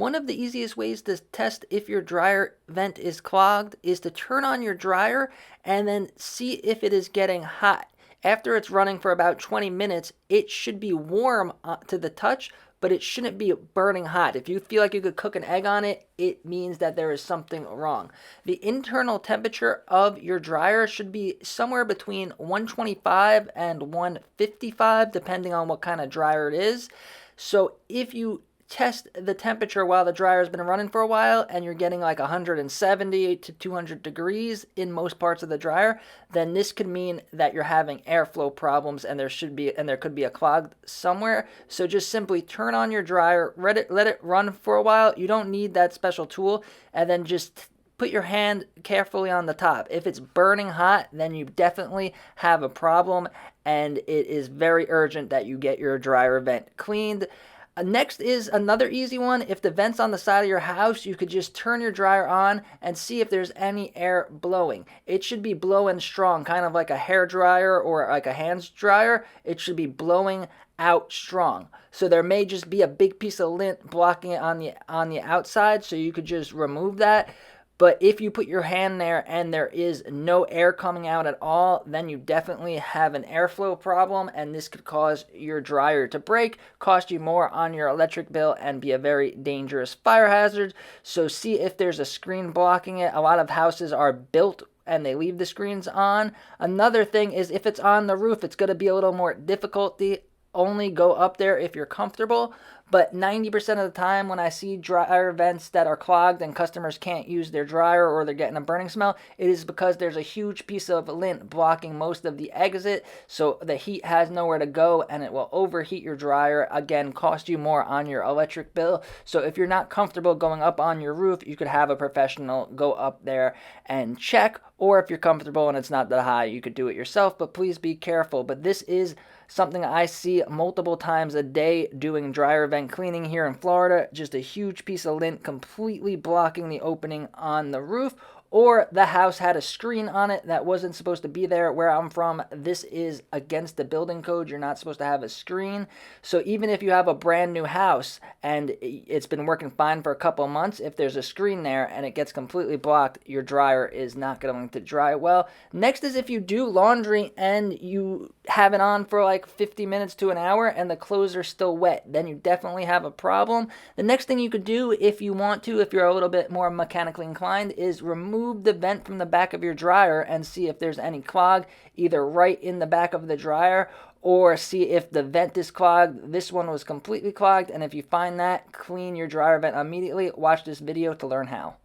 One of the easiest ways to test if your dryer vent is clogged is to turn on your dryer and then see if it is getting hot. After it's running for about 20 minutes, it should be warm to the touch, but it shouldn't be burning hot. If you feel like you could cook an egg on it, it means that there is something wrong. The internal temperature of your dryer should be somewhere between 125 and 155, depending on what kind of dryer it is. So if you test the temperature while the dryer has been running for a while and you're getting like 170 to 200 degrees in most parts of the dryer, then this could mean that you're having airflow problems and there could be a clog somewhere. So just simply turn on your dryer, let it run for a while. You don't need that special tool, and then just put your hand carefully on the top. If it's burning hot, then you definitely have a problem, and it is very urgent that you get your dryer vent cleaned. Next is another easy one. If the vent's on the side of your house, you could just turn your dryer on and see if there's any air blowing. It should be blowing strong, kind of like a hair dryer or like a hands dryer. It should be blowing out strong. So there may just be a big piece of lint blocking it on the outside, so you could just remove that. But if you put your hand there and there is no air coming out at all, then you definitely have an airflow problem, and this could cause your dryer to break, cost you more on your electric bill, and be a very dangerous fire hazard. So see if there's a screen blocking it. A lot of houses are built and they leave the screens on. Another thing is if it's on the roof, it's going to be a little more difficulty. Only go up there if you're comfortable. But 90% of the time when I see dryer vents that are clogged and customers can't use their dryer or they're getting a burning smell, it is because there's a huge piece of lint blocking most of the exit, so the heat has nowhere to go and it will overheat your dryer, again cost you more on your electric bill. So if you're not comfortable going up on your roof, you could have a professional go up there and check, or if you're comfortable and it's not that high, you could do it yourself, but please be careful. But this is something I see multiple times a day doing dryer vent cleaning here in Florida. Just a huge piece of lint completely blocking the opening on the roof, or the house had a screen on it that wasn't supposed to be there. Where I'm from, this is against the building code. You're not supposed to have a screen. So even if you have a brand new house and it's been working fine for a couple months, if there's a screen there and it gets completely blocked, your dryer is not going to dry well. Next is if you do laundry and you have it on for like 50 minutes to an hour and the clothes are still wet, then you definitely have a problem. The next thing you could do, if you want to, if you're a little bit more mechanically inclined, is remove the vent from the back of your dryer and see if there's any clog, either right in the back of the dryer, or see if the vent is clogged. This one was completely clogged, and if you find that, clean your dryer vent immediately. Watch this video to learn how.